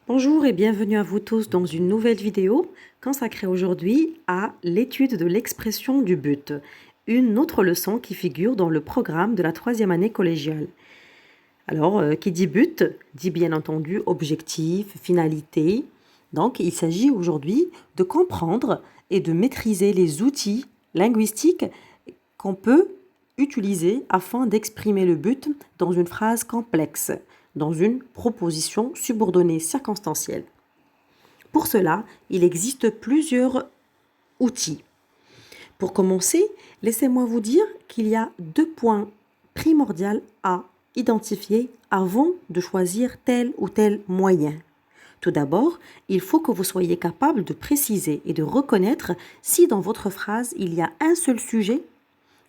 Bonjour et bienvenue à vous tous dans une nouvelle vidéo consacrée aujourd'hui à l'étude de l'expression du but, une autre leçon qui figure dans le programme de la troisième année collégiale. Alors, qui dit but, dit bien entendu objectif, finalité. Donc, il s'agit aujourd'hui de comprendre et de maîtriser les outils linguistiques qu'on peut utiliser afin d'exprimer le but dans une phrase complexe, dans une proposition subordonnée circonstancielle. Pour cela, il existe plusieurs outils. Pour commencer, laissez-moi vous dire qu'il y a deux points primordiaux à identifier avant de choisir tel ou tel moyen. Tout d'abord, il faut que vous soyez capable de préciser et de reconnaître si dans votre phrase il y a un seul sujet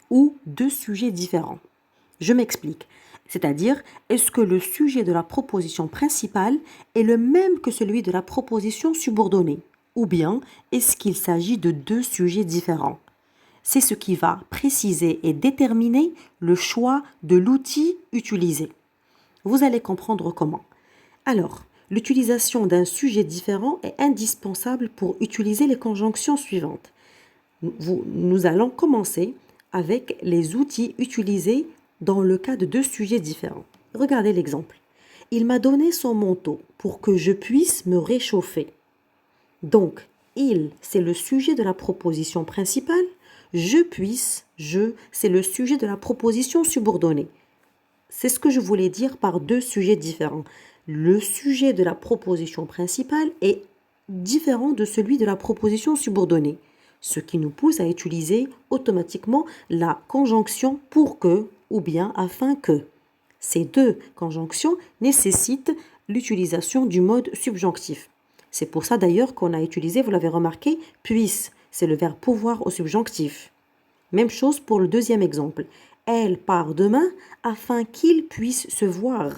ou deux sujets différents. Je m'explique. C'est-à-dire, est-ce que le sujet de la proposition principale est le même que celui de la proposition subordonnée? Ou bien, est-ce qu'il s'agit de deux sujets différents? C'est ce qui va préciser et déterminer le choix de l'outil utilisé. Vous allez comprendre comment. Alors, l'utilisation d'un sujet différent est indispensable pour utiliser les conjonctions suivantes. Nous allons commencer avec les outils utilisés dans le cas de deux sujets différents. Regardez l'exemple. Il m'a donné son manteau pour que je puisse me réchauffer. Donc, il, c'est le sujet de la proposition principale. C'est le sujet de la proposition subordonnée. C'est ce que je voulais dire par deux sujets différents. Le sujet de la proposition principale est différent de celui de la proposition subordonnée, ce qui nous pousse à utiliser automatiquement la conjonction pour que ou bien afin que. Ces deux conjonctions nécessitent l'utilisation du mode subjonctif. C'est pour ça d'ailleurs qu'on a utilisé, vous l'avez remarqué, puisse. C'est le verbe pouvoir au subjonctif. Même chose pour le deuxième exemple. Elle part demain afin qu'il puisse se voir.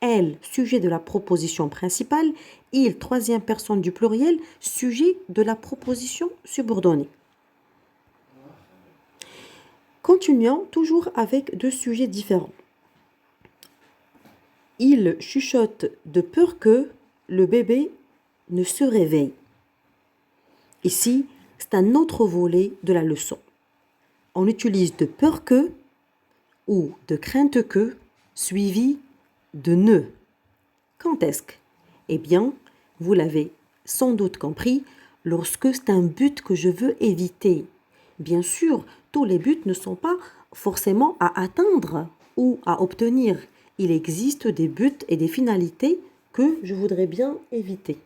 Elle, sujet de la proposition principale. Il, troisième personne du pluriel, sujet de la proposition subordonnée. Continuons toujours avec deux sujets différents. Il chuchote de peur que le bébé ne se réveille. Ici, c'est un autre volet de la leçon. On utilise de peur que ou de crainte que suivi de ne. Quand est-ce que? Eh bien, vous l'avez sans doute compris, lorsque c'est un but que je veux éviter. Bien sûr, tous les buts ne sont pas forcément à atteindre ou à obtenir. Il existe des buts et des finalités que je voudrais bien éviter.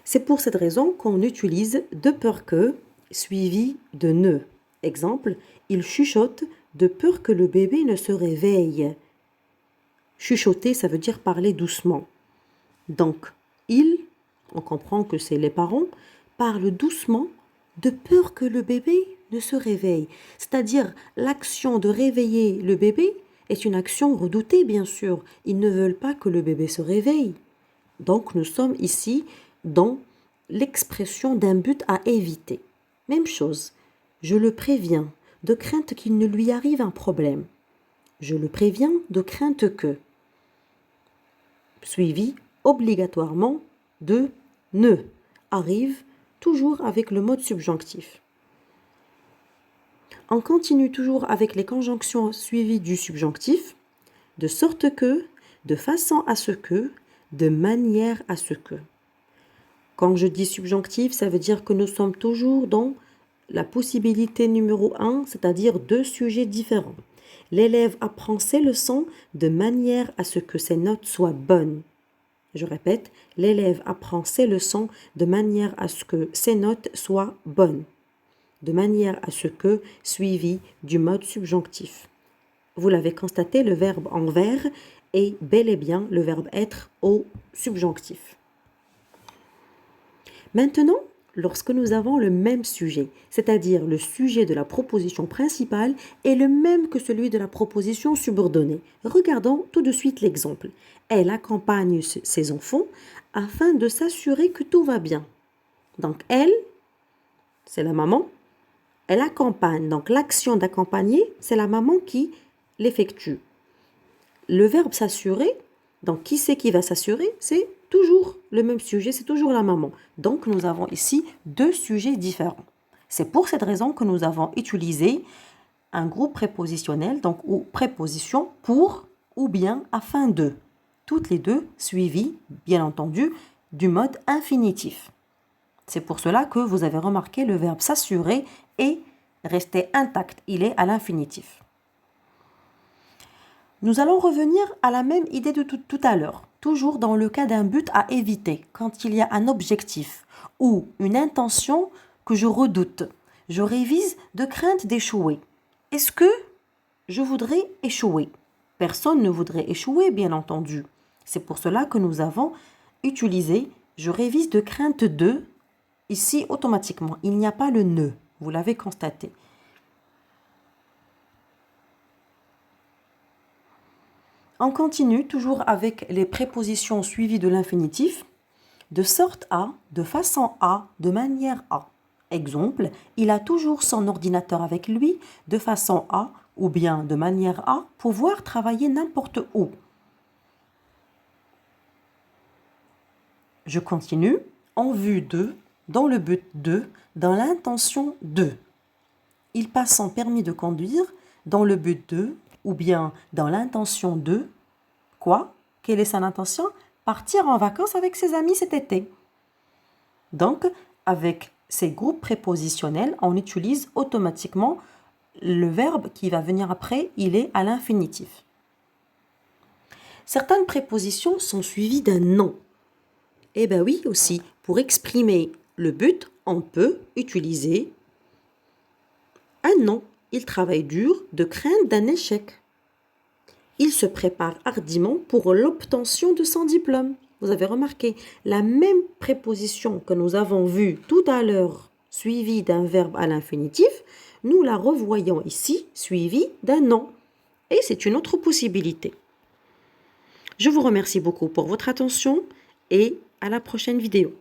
C'est pour cette raison qu'on utilise de peur que suivi de ne. Exemple, il chuchote de peur que le bébé ne se réveille. Chuchoter, ça veut dire parler doucement. Donc, on comprend que c'est les parents, parlent doucement de peur que le bébé ne se réveille. C'est-à-dire, l'action de réveiller le bébé est une action redoutée, bien sûr. Ils ne veulent pas que le bébé se réveille. Donc, nous sommes ici dans l'expression d'un but à éviter. Même chose, je le préviens de crainte qu'il ne lui arrive un problème. Je le préviens de crainte que. Suivi obligatoirement de ne. Arrive toujours avec le mode subjonctif. On continue toujours avec les conjonctions suivies du subjonctif, de sorte que, de façon à ce que, de manière à ce que. Quand je dis subjonctif, ça veut dire que nous sommes toujours dans la possibilité numéro 1, c'est-à-dire deux sujets différents. L'élève apprend ses leçons de manière à ce que ses notes soient bonnes. Je répète, l'élève apprend ses leçons de manière à ce que ses notes soient bonnes. De manière à ce que, suivi du mode subjonctif. Vous l'avez constaté, le verbe en vert est bel et bien le verbe être au subjonctif. Maintenant, lorsque nous avons le même sujet, c'est-à-dire le sujet de la proposition principale est le même que celui de la proposition subordonnée. Regardons tout de suite l'exemple. Elle accompagne ses enfants afin de s'assurer que tout va bien. Donc elle, c'est la maman, elle accompagne. Donc l'action d'accompagner, c'est la maman qui l'effectue. Le verbe s'assurer, donc qui c'est qui va s'assurer? C'est toujours le même sujet, c'est toujours la maman. Donc, nous avons ici deux sujets différents. C'est pour cette raison que nous avons utilisé un groupe prépositionnel, donc ou préposition pour ou bien afin de. Toutes les deux suivies, bien entendu, du mode infinitif. C'est pour cela que vous avez remarqué le verbe s'assurer et rester intact. Il est à l'infinitif. Nous allons revenir à la même idée de tout à l'heure, toujours dans le cas d'un but à éviter, quand il y a un objectif ou une intention que je redoute. Je révise de crainte d'échouer. Est-ce que je voudrais échouer? Personne ne voudrait échouer, bien entendu. C'est pour cela que nous avons utilisé « je révise de crainte de » ici automatiquement. Il n'y a pas le « ne », vous l'avez constaté. On continue toujours avec les prépositions suivies de l'infinitif. De sorte à, de façon à, de manière à. Exemple, il a toujours son ordinateur avec lui, de façon à, ou bien de manière à, pouvoir travailler n'importe où. Je continue. En vue de, dans le but de, dans l'intention de. Il passe son permis de conduire dans le but de, ou bien dans l'intention de. Quoi? Quelle est son intention? Partir en vacances avec ses amis cet été. Donc, avec ces groupes prépositionnels, on utilise automatiquement le verbe qui va venir après, il est à l'infinitif. Certaines prépositions sont suivies d'un nom. Eh bien oui aussi, pour exprimer le but, on peut utiliser un nom. Il travaille dur de crainte d'un échec. Il se prépare hardiment pour l'obtention de son diplôme. Vous avez remarqué, la même préposition que nous avons vue tout à l'heure, suivie d'un verbe à l'infinitif, nous la revoyons ici, suivie d'un nom. Et c'est une autre possibilité. Je vous remercie beaucoup pour votre attention et à la prochaine vidéo.